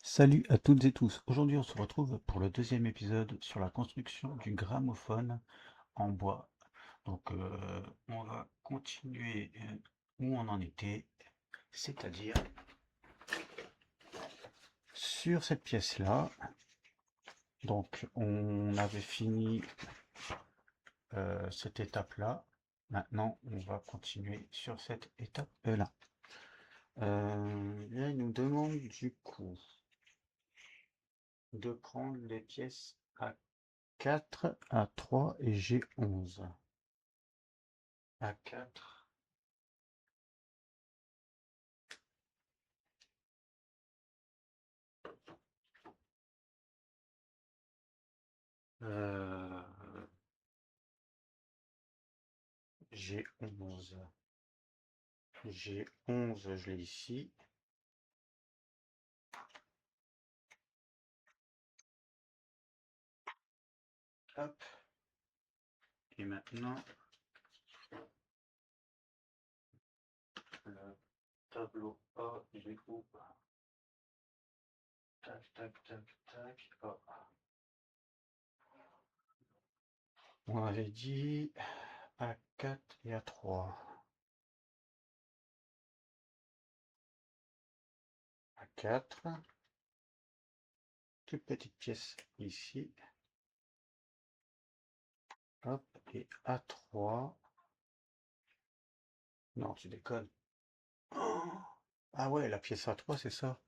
Salut à toutes et tous. Aujourd'hui, on se retrouve pour le deuxième épisode sur la construction du gramophone en bois. On va continuer où on en était, c'est-à-dire sur cette pièce-là. Donc, on avait fini cette étape-là. Maintenant, on va continuer sur cette étape-là. Là, il nous demande du coup de prendre les pièces A4, A3 et G11. A4. Euh, G11. G11, je l'ai ici. Hop. Et maintenant, le tableau A, il est où? Tac, tac, tac, tac. Oh. On avait dit A4 et A3. A4. Toute petite pièce ici. Hop. Et A3. Non, tu déconnes. Oh, ah ouais, la pièce A3, c'est ça.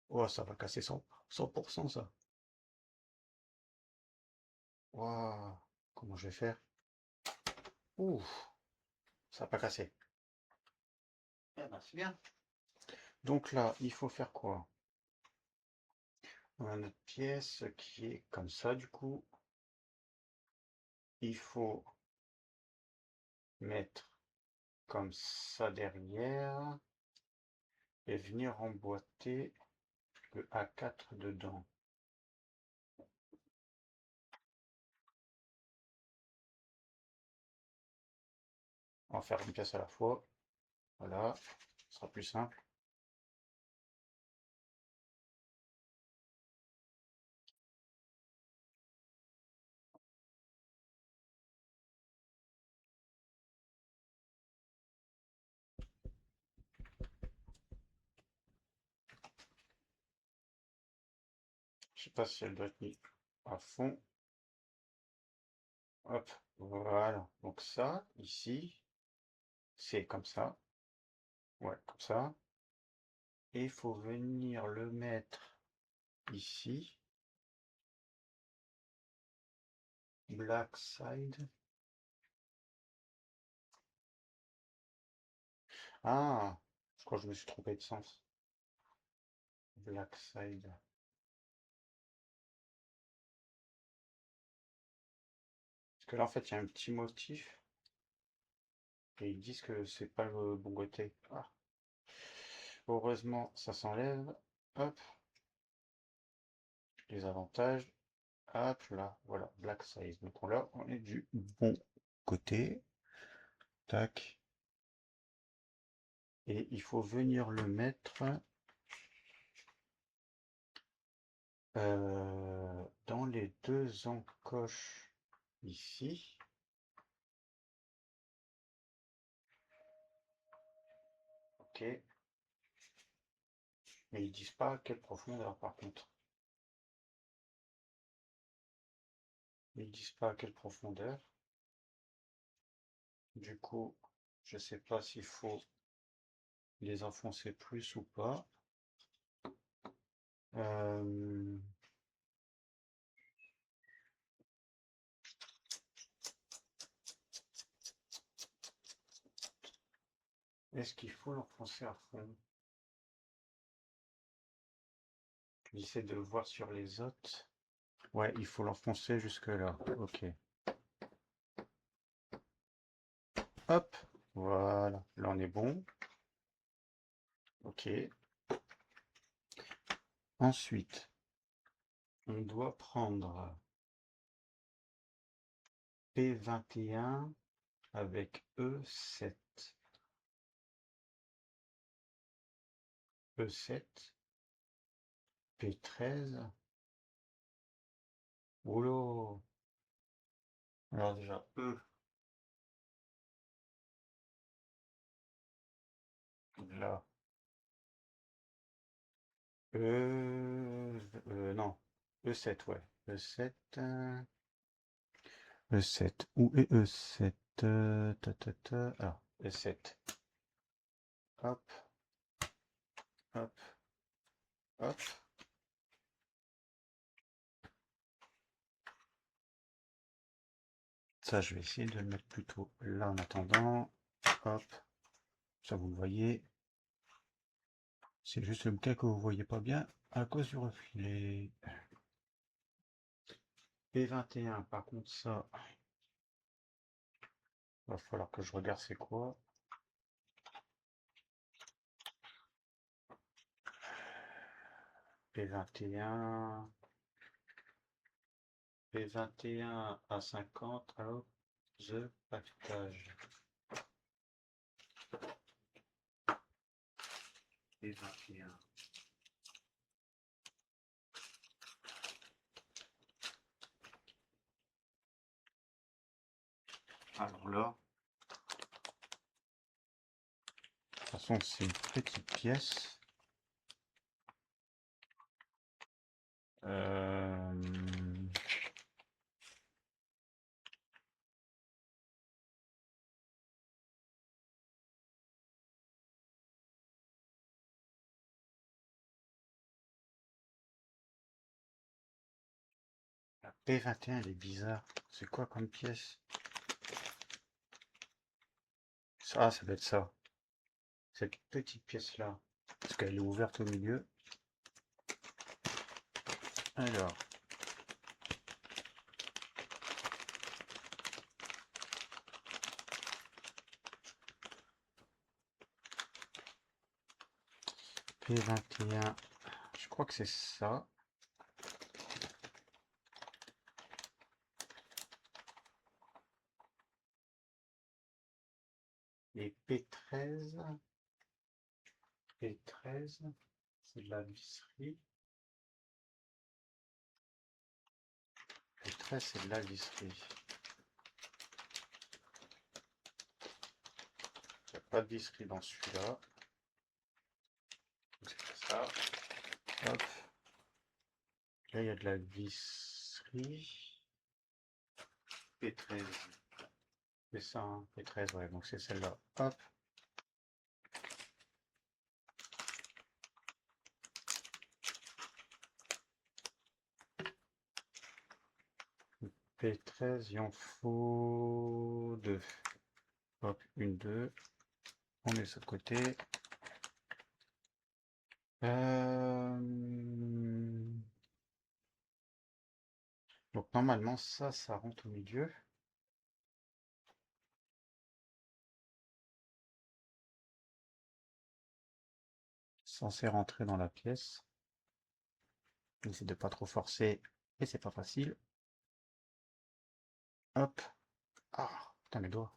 Oh, ça va casser 100% ça. Waouh. Comment je vais faire? Ouf, ça n'a pas cassé. Eh ben, c'est bien. Donc là, il faut faire quoi? On a notre pièce qui est comme ça, du coup. Il faut mettre comme ça derrière et venir emboîter le A4 dedans. On va faire une pièce à la fois. Voilà, ce sera plus simple. Je sais pas si elle doit être mise à fond. Hop, voilà. Donc ça, ici, c'est comme ça. Ouais, comme ça. Et il faut venir le mettre ici. Black side. Ah, je crois que je me suis trompé de sens. Black side. Parce que là, en fait, il y a un petit motif. Et ils disent que c'est pas le bon côté. Ah. Heureusement, ça s'enlève. Hop, les avantages. Hop, là, voilà, black size. Donc là, on est du bon côté. Tac. Et il faut venir le mettre dans les deux encoches ici. Ok. Mais ils disent pas à quelle profondeur par contre. Ils disent pas à quelle profondeur. Du coup, je sais pas s'il faut les enfoncer plus ou pas. Euh, Est-ce qu'il faut l'enfoncer à fond? J'essaie de voir sur les autres. Ouais, il faut l'enfoncer jusque là. Ok. Hop. Voilà. Là, on est bon. Ok. Ensuite, on doit prendre P21 avec E7. E7. P13. Oula. Alors déjà, là. Non. E7, ouais. E7. E7. Où est E7? Alors, E7. Hop, hop, hop. Ça, je vais essayer de le mettre plutôt là en attendant. Hop. Ça, vous le voyez. C'est juste le cas que vous voyez pas bien à cause du reflet. P21, par contre, ça, va falloir que je regarde c'est quoi. P21. P21 à 50. Alors, the pactage. P21. Alors là, de toute façon, c'est une petite pièce. La P21, elle est bizarre. C'est quoi comme pièce? Ça doit être ça. Cette petite pièce-là. Parce qu'elle est ouverte au milieu. Alors. P21. Je crois que c'est ça. Et P13. P13. C'est de la visserie. P13, c'est de la visserie. Il n'y a pas de visserie dans celui-là. C'est ça. Hop. Là, il y a de la visserie. P13. C'est ça, hein, P13, ouais, donc c'est celle-là. Hop. P13, il en faut deux. Hop, une, deux. On met ça de côté. Donc normalement, ça rentre au milieu. Censé rentrer dans la pièce. J'essaie de pas trop forcer, et c'est pas facile. Hop. Ah, putain, mes doigts.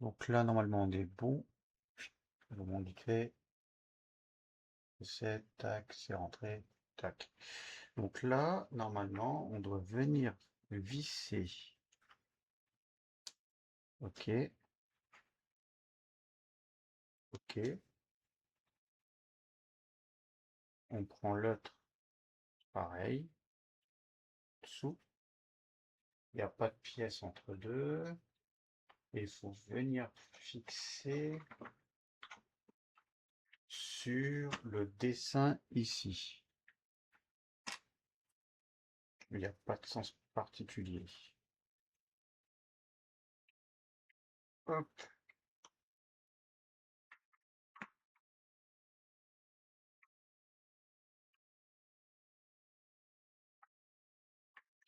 Donc là, normalement, on est bon. Le monde vite fait. C'est, tac, c'est rentré, tac. Donc là, normalement, on doit venir visser. Ok. Ok. On prend l'autre, pareil. Dessous. Il n'y a pas de pièce entre deux. Et il faut venir fixer sur le dessin ici. Il n'y a pas de sens particulier. Hop.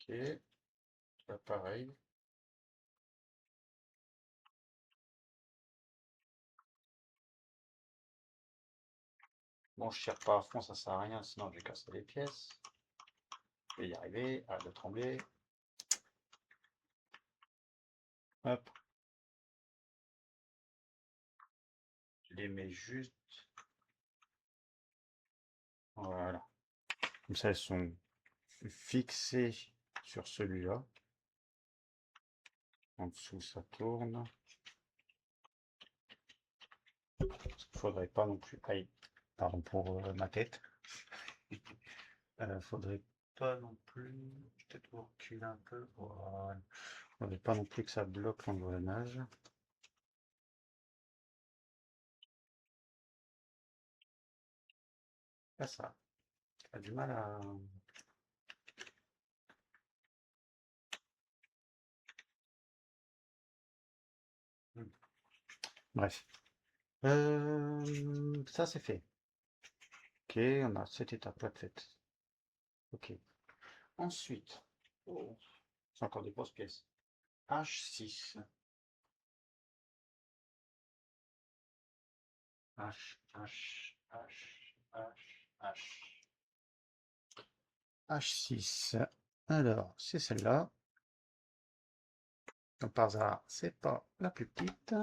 Ok. Là, pareil. Bon, je tire pas à fond, ça sert à rien, sinon je vais casser les pièces. Je vais y arriver, arrête de trembler. Hop. Je les mets juste Voilà. Comme ça, elles sont fixées sur celui-là. En dessous, ça tourne. Parce qu'il faudrait pas non plus. Aïe, pardon pour ma tête. Faudrait pas non plus. Peut-être vous reculer un peu. Voilà. Faudrait pas non plus que ça bloque l'engrenage. Pas ça. A du mal à. Bref. Ça c'est fait. Ok, on a cette étape-là faite. Ok. Ensuite, oh, c'est encore des grosses pièces. H6. H, H, H, H, H. H6. Alors, c'est celle-là. Comme par hasard, c'est pas la plus petite.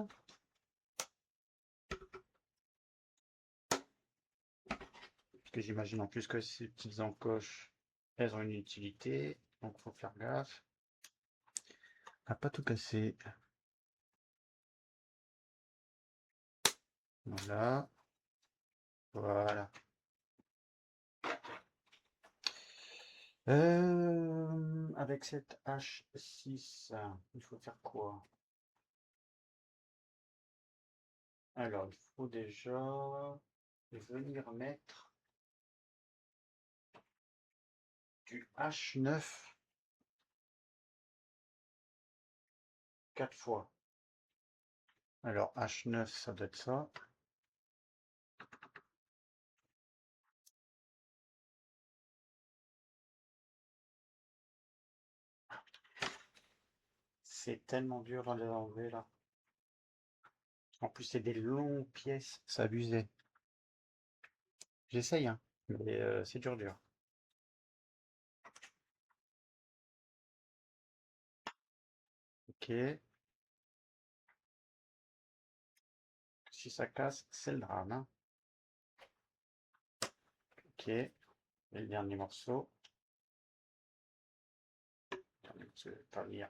Parce que j'imagine en plus que ces petites encoches, elles ont une utilité. Donc, faut faire gaffe à pas tout casser. Voilà. Voilà. Avec cette H6, il faut faire quoi? Alors, il faut déjà venir mettre du H9 4 fois. Alors, H9, ça doit être ça. C'est tellement dur à les enlever là. En plus, c'est des longues pièces, ça abusé. J'essaye, hein, mais c'est dur, dur. Ok. Si ça casse, c'est le drame, hein. Ok. Et le dernier morceau. Dernier morceau, pas lire.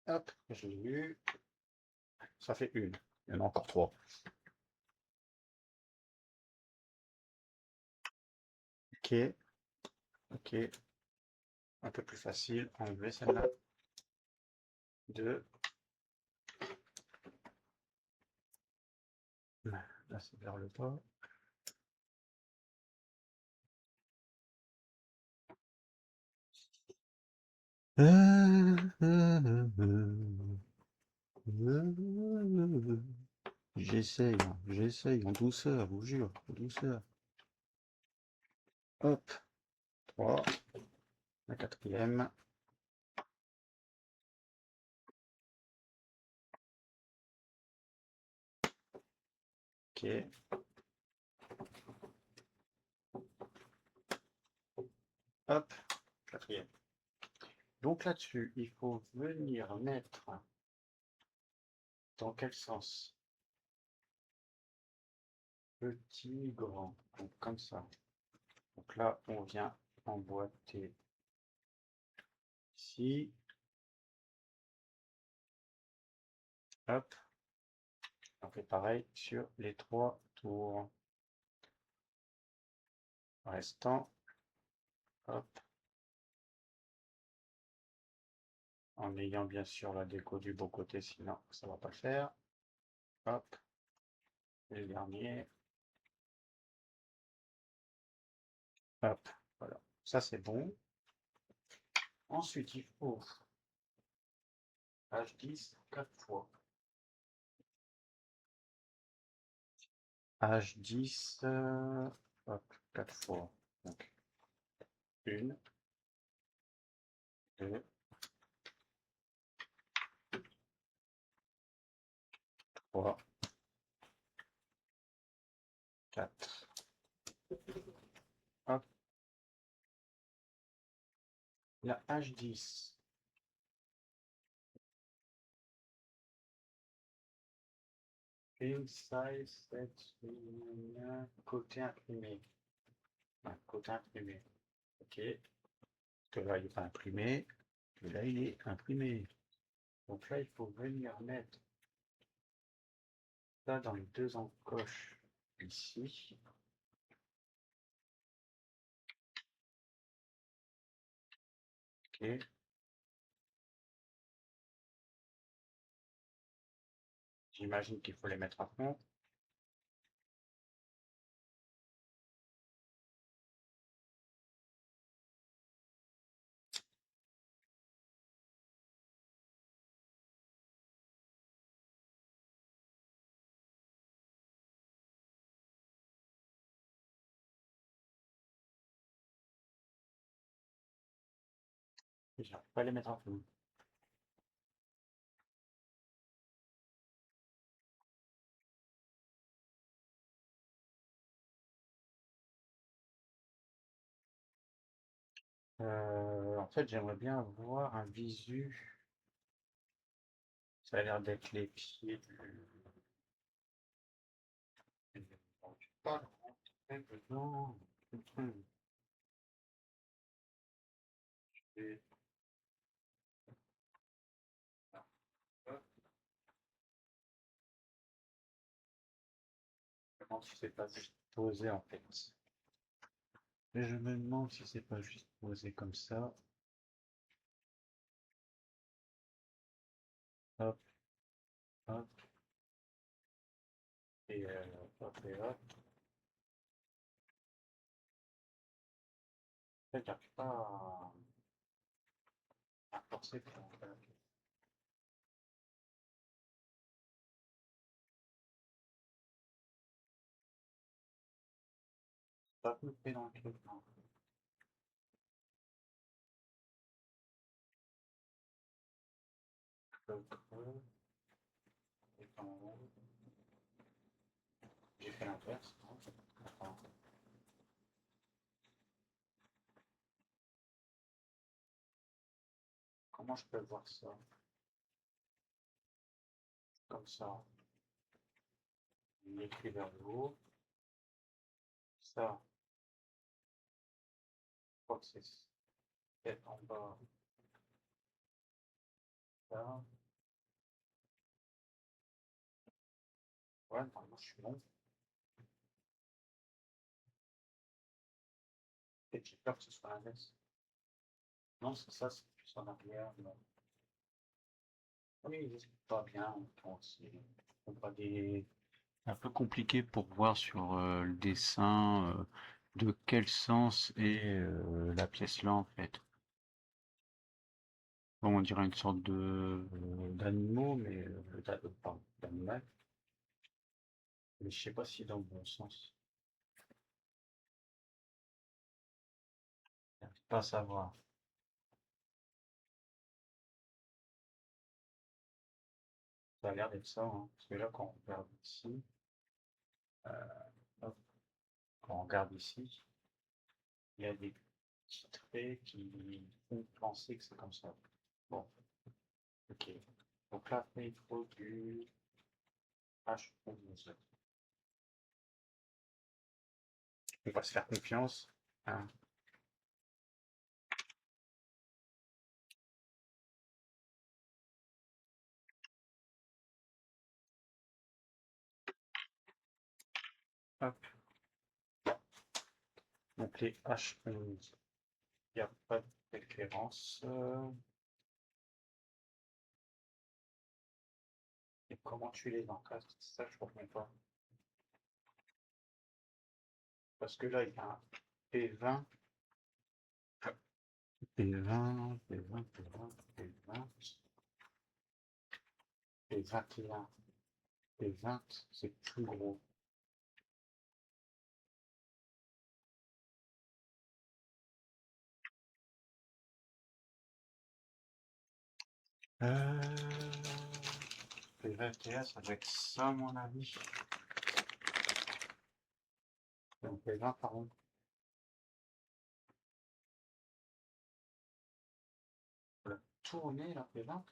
Hop, je l'ai eu. Ça fait une. Il y en a encore trois. Ok. Ok. Un peu plus facile. Enlever celle-là. Deux. Là, c'est vers le bas. J'essaye, en douceur, je vous jure, en douceur. Hop, 3, la quatrième. Ok. Hop, quatrième. Donc là-dessus, il faut venir mettre dans quel sens? Petit, grand, donc comme ça. Donc là, on vient emboîter ici. Hop, on fait pareil sur les trois tours restants. Hop, en ayant bien sûr la déco du beau côté, sinon ça va pas le faire. Hop, et le dernier. Hop, voilà. Ça c'est bon. Ensuite, il faut H10 4 fois. H10, hop, 4 fois. Donc, 1, 2, 3, 4. Hop, la H10. Print size, côté imprimé. Côté imprimé. Ok. Parce que là, il n'est pas imprimé. Et là, il est imprimé. Donc là, il faut venir mettre ça dans les deux encoches ici. Ok. J'imagine qu'il faut les mettre à fond. Et j'arrive pas à les mettre à fond. En fait, j'aimerais bien avoir un visu. Ça a l'air d'être les pieds du pas rentrer dedans. Et- Je me demande si c'est pas juste posé en fait. Mais je me demande si c'est pas juste posé comme ça. Hop, hop, et hop, et hop. En fait, j'arrive pas à forcer pour en faire. Pas coupé dans le truc, non. Le creux, et en haut. J'ai fait l'inverse, non? Attends. Comment je peux voir ça? Comme ça. Il écrit vers le haut. Ça, je crois que c'est peut-être en bas. Ça. Ouais, normalement, je suis bon. Et j'ai peur que ce soit l'inverse. Non, c'est ça, c'est plus en arrière. Non. Oui, c'est pas bien. On voit des un peu compliqué pour voir sur le dessin de quel sens est la pièce là en fait. Bon, on dirait une sorte de d'animaux, mais pardon, d'animal. Mais je sais pas si dans le bon sens. J'arrive pas à savoir. Ça a l'air d'être ça, hein. Parce que là, quand on regarde ici, hop, quand on regarde ici, il y a des petits traits qui font penser que c'est comme ça. Bon, ok. Donc là, après, il faut du H11. On va se faire confiance, hein. Hop. Donc les H11, il n'y a pas de référence. Et comment tu les encadres? Ça, je ne comprends pas. Parce que là, il y a un P20, P20, P20, P20, P20, P21, P20, c'est plus gros. Euh... P21, ça doit être ça, à mon avis. Donc P20, pardon. Faut la tourner, la P20.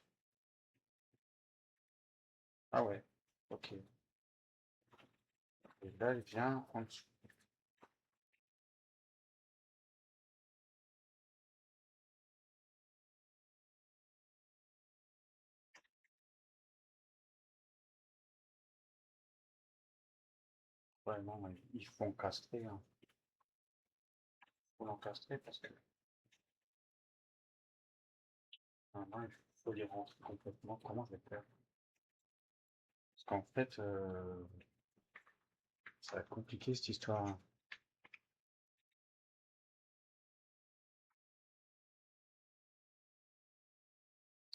Ah ouais, ok. Et là, il vient en dessous. Ouais, non, mais il faut encastrer, hein. Il faut l'encastrer parce que maintenant, il faut les rentrer complètement. Comment je vais faire? Parce qu'en fait, ça va être compliqué cette histoire, hein.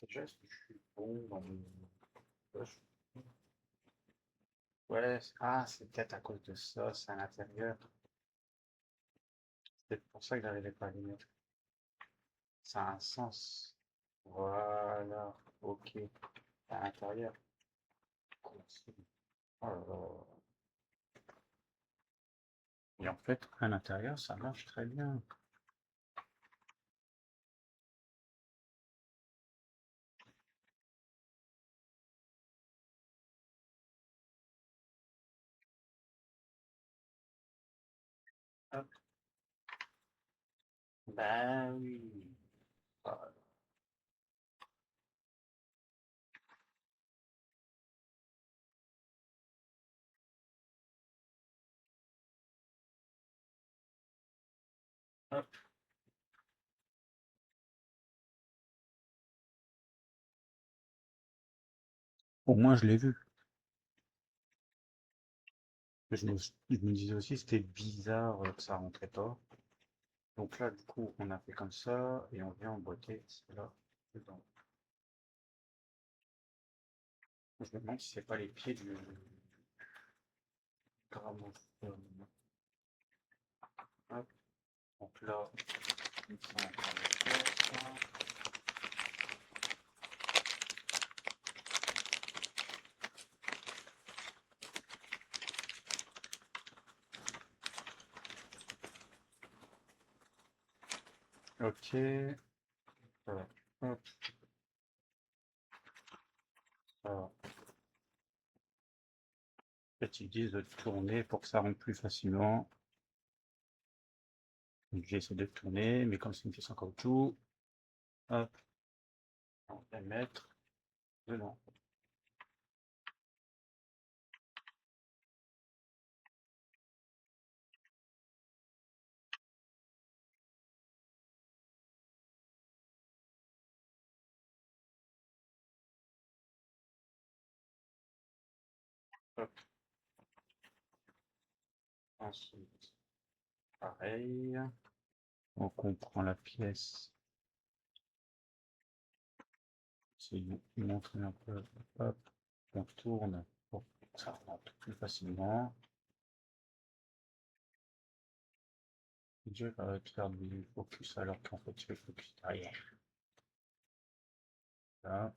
Déjà, est-ce que je suis bon dans mon... Ouais, ah, c'est peut-être à cause de ça, c'est à l'intérieur. C'est peut-être pour ça que j'arrivais pas à les mettre. Ça a un sens. Voilà, ok. À l'intérieur. Oh là là. Et en fait, à l'intérieur, ça marche très bien. Hop. Bah oui. Voilà. Hop. Au moins, je l'ai vu. Je me disais aussi, c'était bizarre que ça rentrait pas. Donc là, du coup, on a fait comme ça et on vient emboîter cela dedans. Je me demande si c'est pas les pieds du gramophone. Hop. Donc là, on fait ça. Ok. Voilà. Hop. Ça. En fait, ils disent de tourner pour que ça rentre plus facilement. Donc, j'essaie de tourner, mais comme c'est une pièce en caoutchouc, hop, on va mettre dedans. Hop. Ensuite, pareil. Donc, on prend la pièce. C'est montrer un peu. Hop. On tourne pour que ça rentre plus facilement. Dieu va te faire du focus alors qu'en fait tu fais le focus derrière. Là.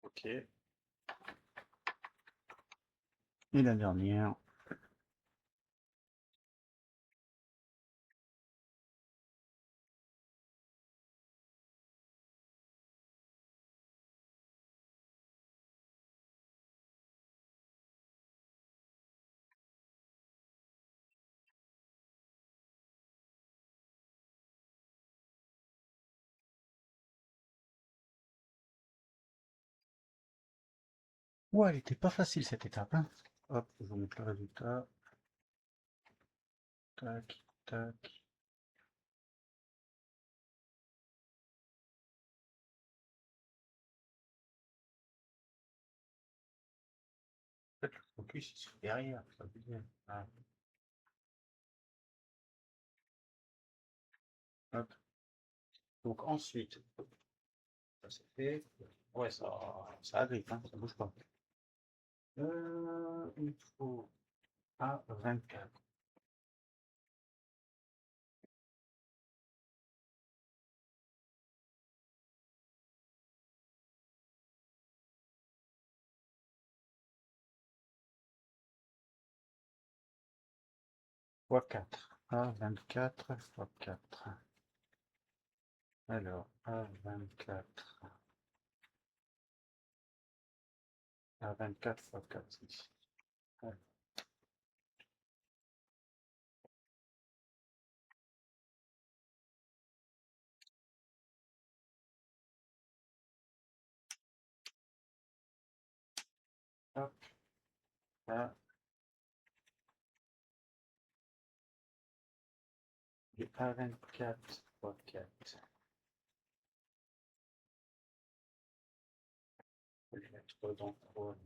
Ok. Et la dernière. Ouais, elle était pas facile cette étape, hein. Hop, je vous montre le résultat. Tac, tac. En fait, le focus, il se fait derrière, ça veut dire. Ah, hop. Donc ensuite, ça c'est fait. Ouais, ça agrippe, hein, ça bouge pas. Il faut à 24. fois 4. A24 fois 4. Alors, A24. A24 fois 4 ici. Alors, hop, là, du A24 fois 4. Je vais le mettre dans quoi?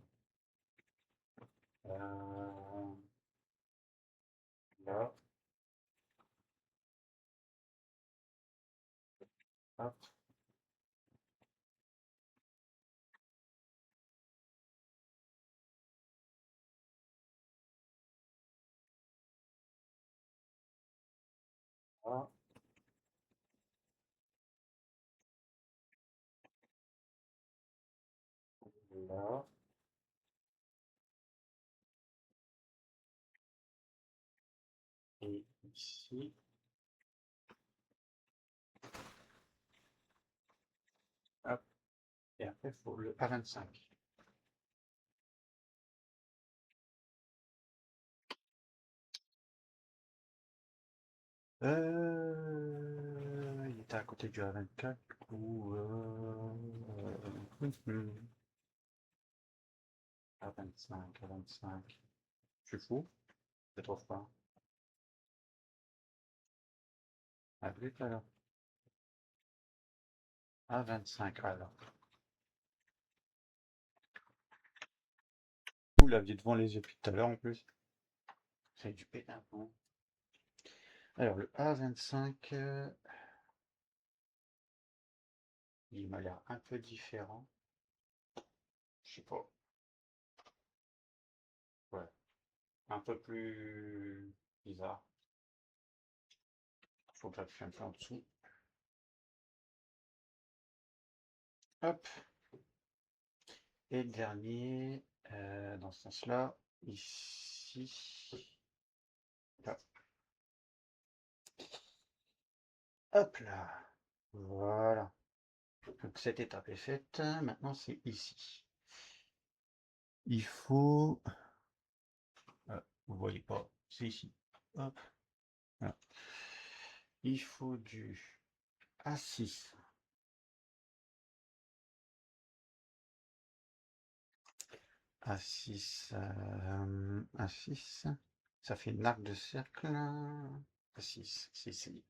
Là, hop, là, là, et ici, hop, et après, il faut le A25. Il était à côté du A24, du coup, A25, A25. Je suis fou, je trouve pas. À plus tout à l'heure. A25, alors. Vous l'aviez devant les yeux depuis tout à l'heure en plus. C'est du pétard. Alors, le A25, il m'a l'air un peu différent. Je sais pas. Ouais, un peu plus bizarre. Faut que j'appuie un peu en dessous. Hop. Et le dernier, dans ce sens-là, ici. Hop. Hop là. Voilà. Donc cette étape est faite. Maintenant, c'est ici. Il faut... vous voyez pas, c'est ici. Hop. Voilà. Il faut du A6. A6. A6. Ça fait une arc de cercle. A6. C'est ici.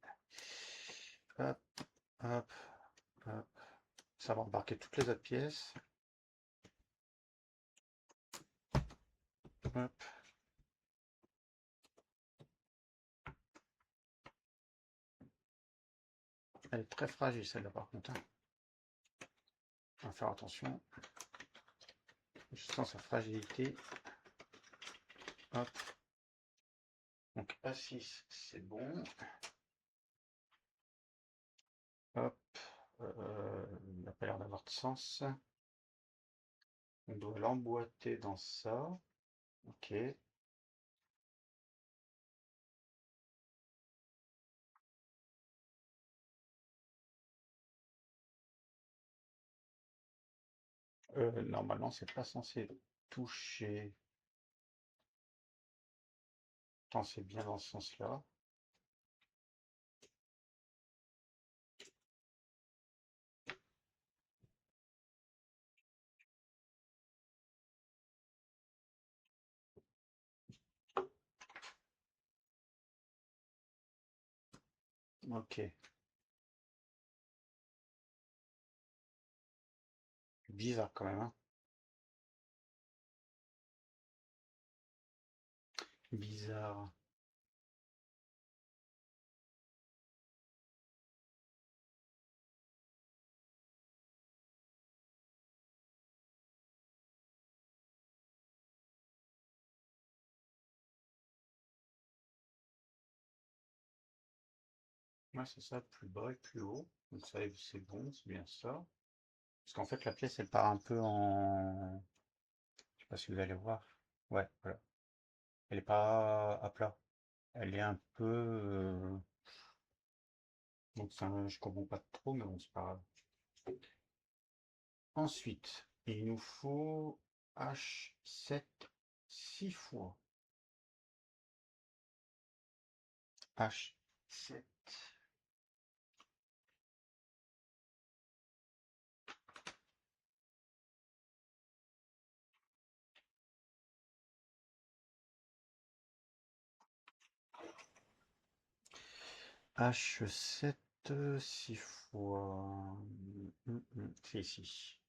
Hop, hop, hop. Ça va embarquer toutes les autres pièces. Hop. Elle est très fragile celle-là par contre. On va faire attention. Je sens sa fragilité. Hop. Donc A6, c'est bon. Hop. Il n'a pas l'air d'avoir de sens. On doit l'emboîter dans ça. Ok. Normalement, c'est pas censé toucher. Tant c'est bien dans ce sens-là. Ok. Bizarre quand même, hein. Bizarre. Ouais, c'est ça, plus bas et plus haut. Donc ça, c'est bon, c'est bien ça. Parce qu'en fait, la pièce, elle part un peu en... Je sais pas si vous allez voir. Ouais, voilà. Elle est pas à plat. Elle est un peu... donc ça, je comprends pas trop, mais bon, c'est pas grave. Ensuite, il nous faut H7 6 fois. H7. H7 6 fois. C'est ici.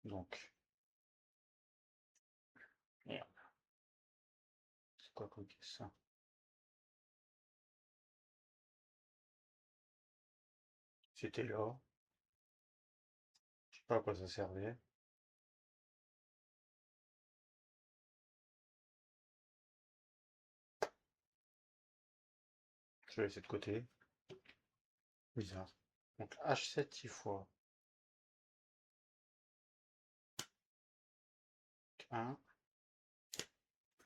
Donc, merde. C'est quoi comme ça? C'était là. Je sais pas à quoi ça servait. Je vais laisser de côté. Bizarre. Donc H7 6 fois. 1,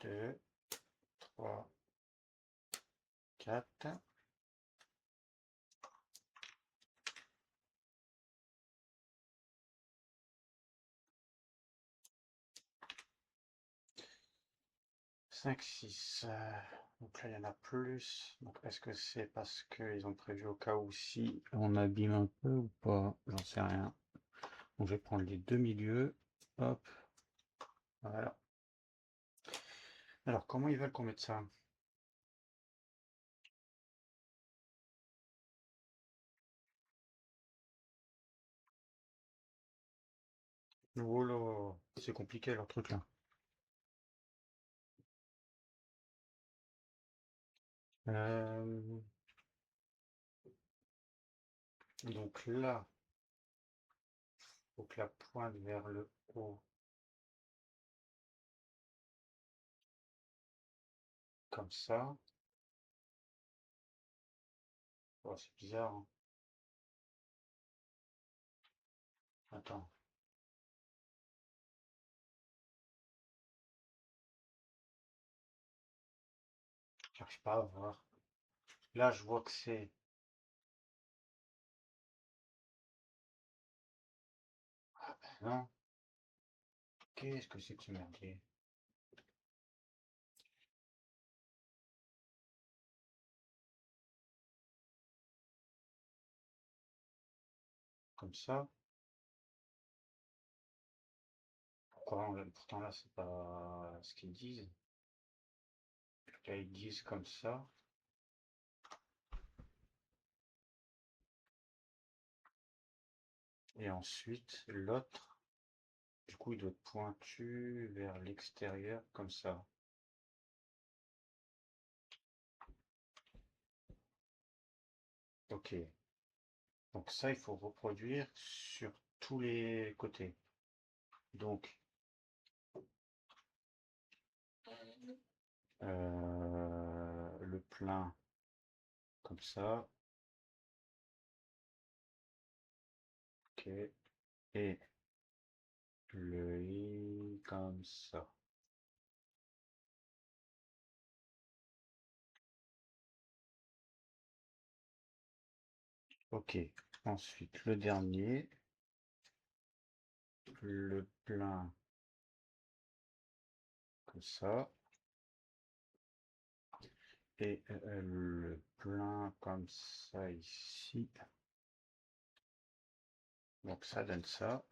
2, 3, 4. 5, 6. Donc là, il y en a plus. Donc, est-ce que c'est parce qu'ils ont prévu au cas où si on abîme un peu ou pas? J'en sais rien. Donc, je vais prendre les deux milieux. Hop, voilà. Alors, comment ils veulent qu'on mette ça? Oh là, c'est compliqué leur truc là. Euh, donc là, faut que la pointe vers le haut, comme ça. Oh, c'est bizarre, hein. Attends, j'arrive pas à voir. Là, je vois que c'est... Non, qu'est-ce que c'est que ce merdier? Comme ça. Pourquoi? Pourtant là, c'est pas ce qu'ils disent. Là, ils disent comme ça. Et ensuite, l'autre, du coup, il doit être pointu vers l'extérieur, comme ça. Ok. Donc ça, il faut reproduire sur tous les côtés. Donc, le plein, comme ça. Ok. Et le i comme ça. Ok. Ensuite, le dernier, le plein, comme ça. Et le plein comme ça ici. Donc ça donne ça.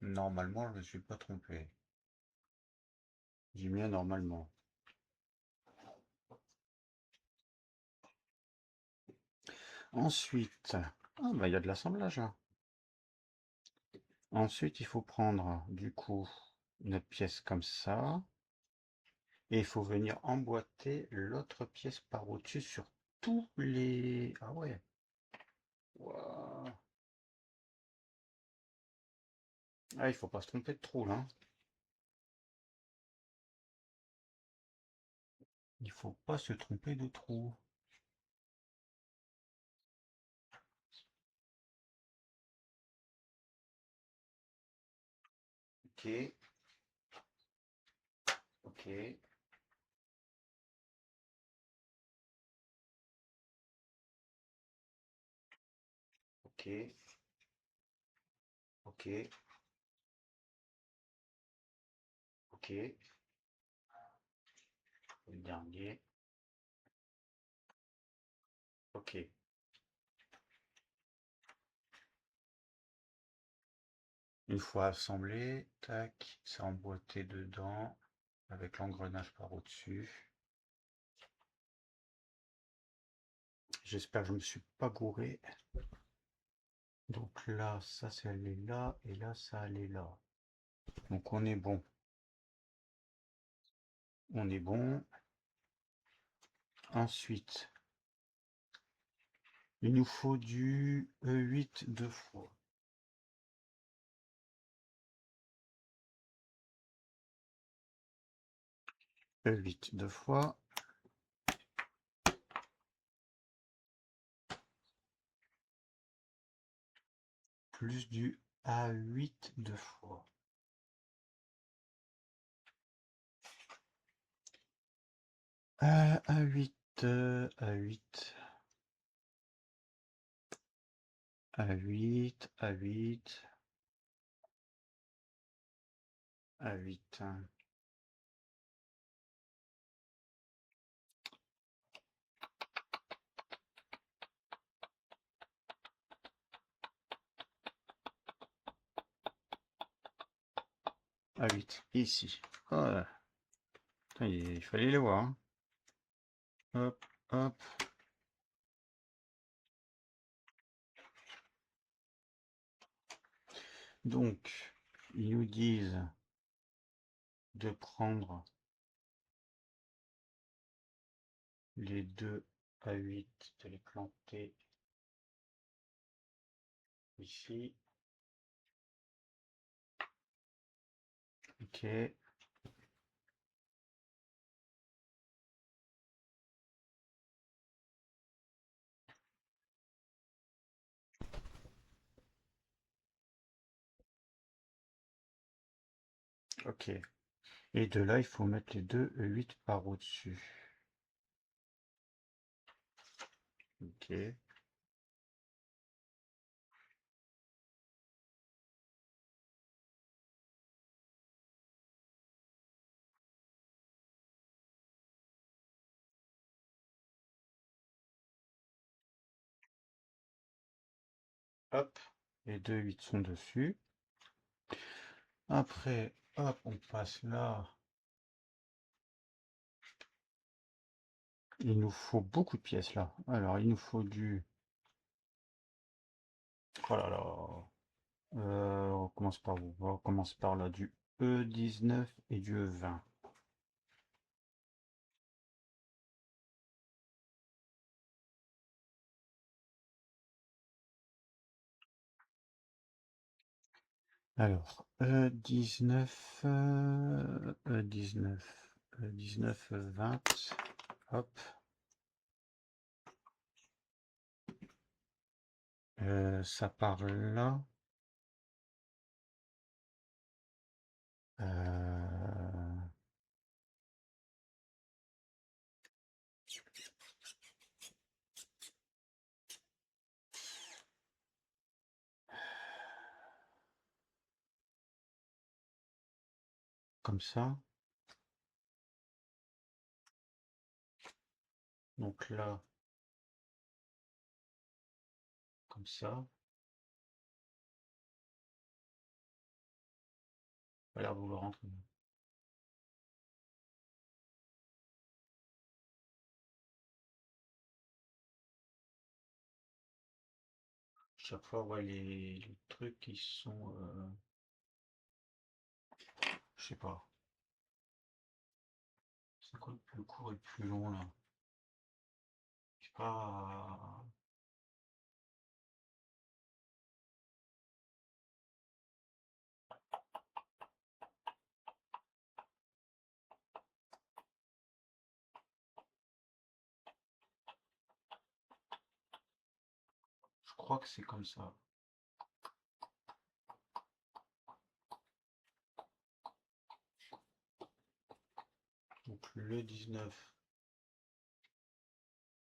Normalement, je ne me suis pas trompé. J'ai mis un normalement. Ensuite, ah bah il y a de l'assemblage là. Ensuite, il faut prendre du coup notre pièce comme ça. Et il faut venir emboîter l'autre pièce par au-dessus sur tous les... Ah ouais. Waouh. Ah, il faut pas se tromper de trou là, hein. Il faut pas se tromper de trou. Ok. Ok. Ok. Ok. Ok. Le dernier. Ok. Une fois assemblé, tac, c'est emboîté dedans avec l'engrenage par au-dessus. J'espère que je me suis pas gouré. Donc là, ça c'est allé là et là ça allait là. Donc on est bon. On est bon. Ensuite, il nous faut du E8 deux fois. E8 deux fois. Plus du A8 deux fois. A8, A8. A8, A8. A8. A8, ici. Voilà. Putain, il fallait les voir. Hein. Hop, hop. Donc, ils nous disent de prendre les deux A8, de les planter ici. Ok. Ok. Et de là, il faut mettre les deux E8 par au-dessus. Ok. Hop. Les deux 8 sont dessus. Après, hop, on passe là. Il nous faut beaucoup de pièces là. Alors, il nous faut du... Oh là là. On commence par où? On commence par là, du E19 et du E20. Alors, E19, E19, E19, 20, hop. Ça part là. Comme ça. Donc là, comme ça. Pas l'air de vouloir rentrer. Chaque fois, ouais, les trucs qui sont... je sais pas. C'est quoi le plus court et le plus long là? Je sais pas. Je crois que c'est comme ça. le 19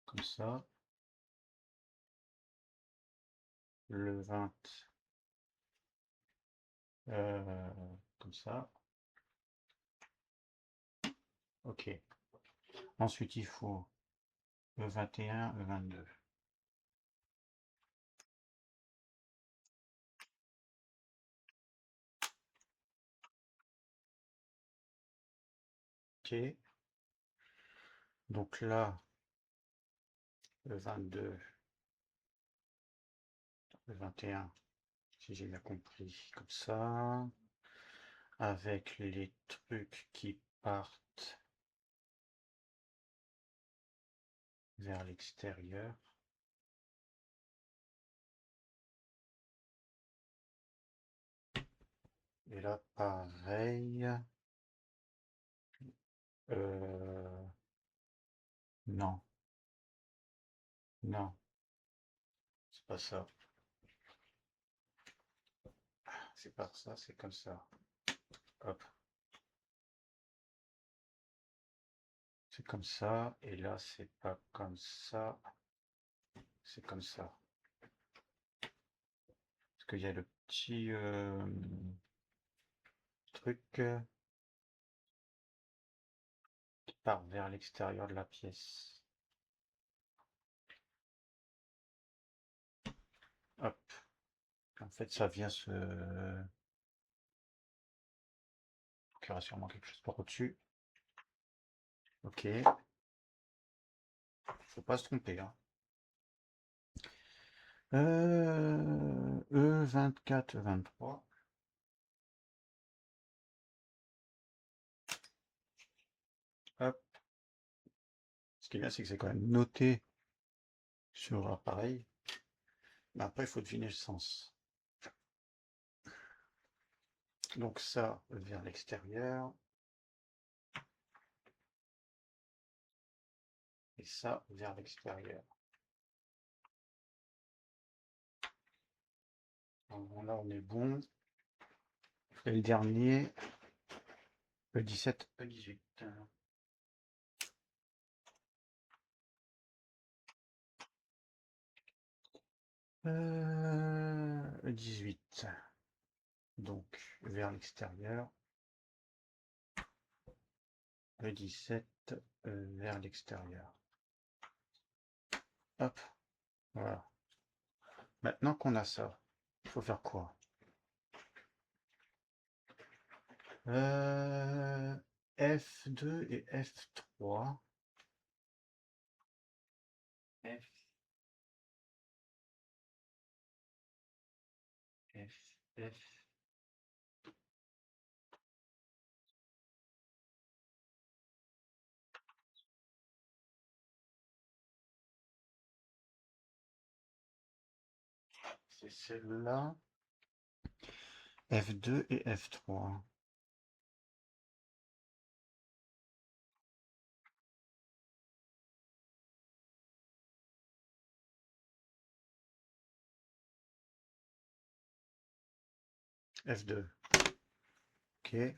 comme ça, le 20 comme ça. Ok. Ensuite, il faut E21, E22. Ok. Donc là, E22, E21, si j'ai bien compris, comme ça. Avec les trucs qui partent vers l'extérieur. Et là, pareil. Non, non, c'est pas ça. C'est pas ça, c'est comme ça. Hop. C'est comme ça. Et là, c'est pas comme ça. C'est comme ça. Parce qu'il y a le petit truc qui part vers l'extérieur de la pièce. Hop. En fait, ça vient se... Il y aura sûrement quelque chose par au-dessus. Ok. Faut pas se tromper, hein. E24, E23. Hop. Ce qui est bien, c'est que c'est quand même noté sur l'appareil. Mais après, il faut deviner le sens. Donc ça, vers l'extérieur. Et ça, vers l'extérieur. Bon, là, on est bon. Et le dernier, E17, E18. E18. Donc, vers l'extérieur. E17, vers l'extérieur. Hop, voilà. Maintenant qu'on a ça, il faut faire quoi? F2 et F3. F. C'est celle-là. F2 et F3. F2. Ok.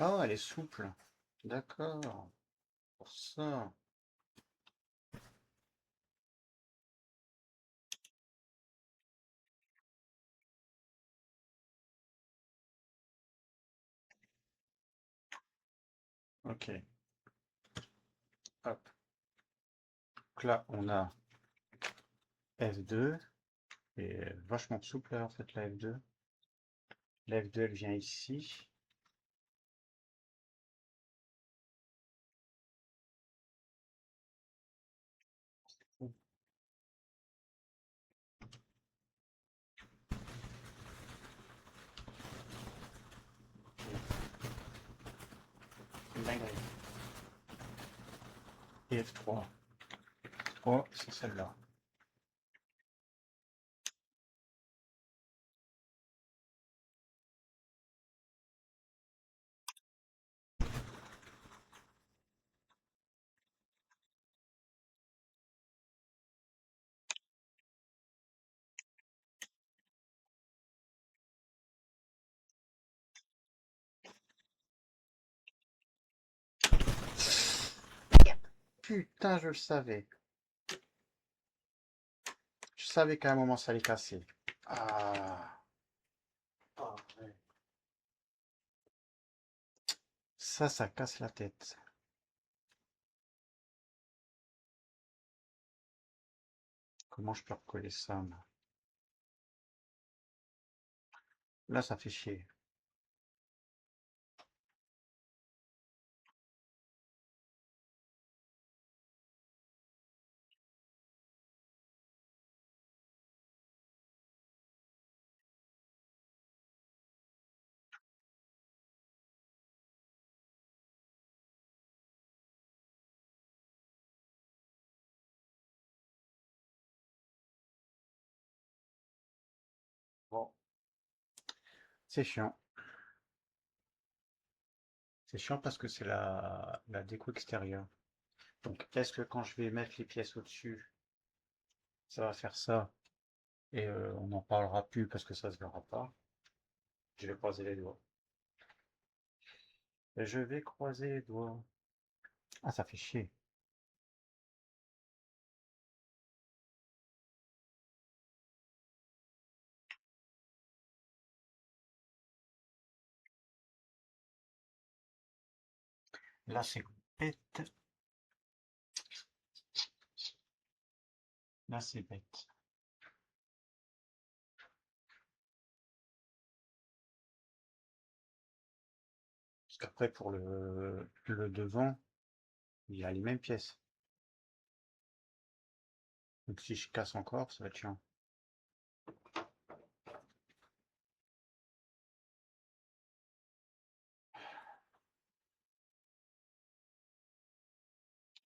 Ah, elle est souple. D'accord. Pour ça. Ok. Hop. Donc là, on a F2. Et vachement souple, là, en fait, la F2. La F2, elle vient ici. Une dinguerie. et F3. Oh, c'est celle-là. Putain, je le savais. Je savais qu'à un moment ça allait casser. Ah, ah, ouais. Ça casse la tête. Comment je peux recoller ça, moi? Là, ça fait chier. Bon, c'est chiant. C'est chiant parce que c'est la déco extérieure. Donc, est-ce que quand je vais mettre les pièces au-dessus, ça va faire ça et on n'en parlera plus parce que ça se verra pas? Je vais croiser les doigts. Et je vais croiser les doigts. Ah, ça fait chier. Là, c'est bête. Là, c'est bête. Parce qu'après, pour le devant, il y a les mêmes pièces. Donc, si je casse encore, ça va être chiant.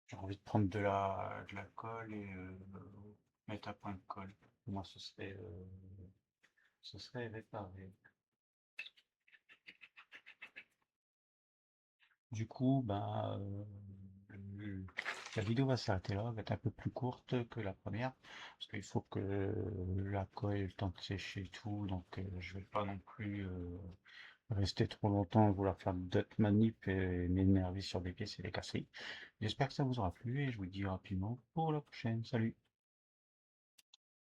J'ai envie de prendre de la colle et mettre un point de colle. Moi, ce serait réparé. Du coup, ben, la vidéo va s'arrêter là, elle va être un peu plus courte que la première, parce qu'il faut que la colle ait le temps de sécher et tout, donc je vais pas non plus rester trop longtemps, vouloir faire d'autres manips et m'énerver sur des pièces et les casser. J'espère que ça vous aura plu et je vous dis rapidement pour la prochaine. Salut!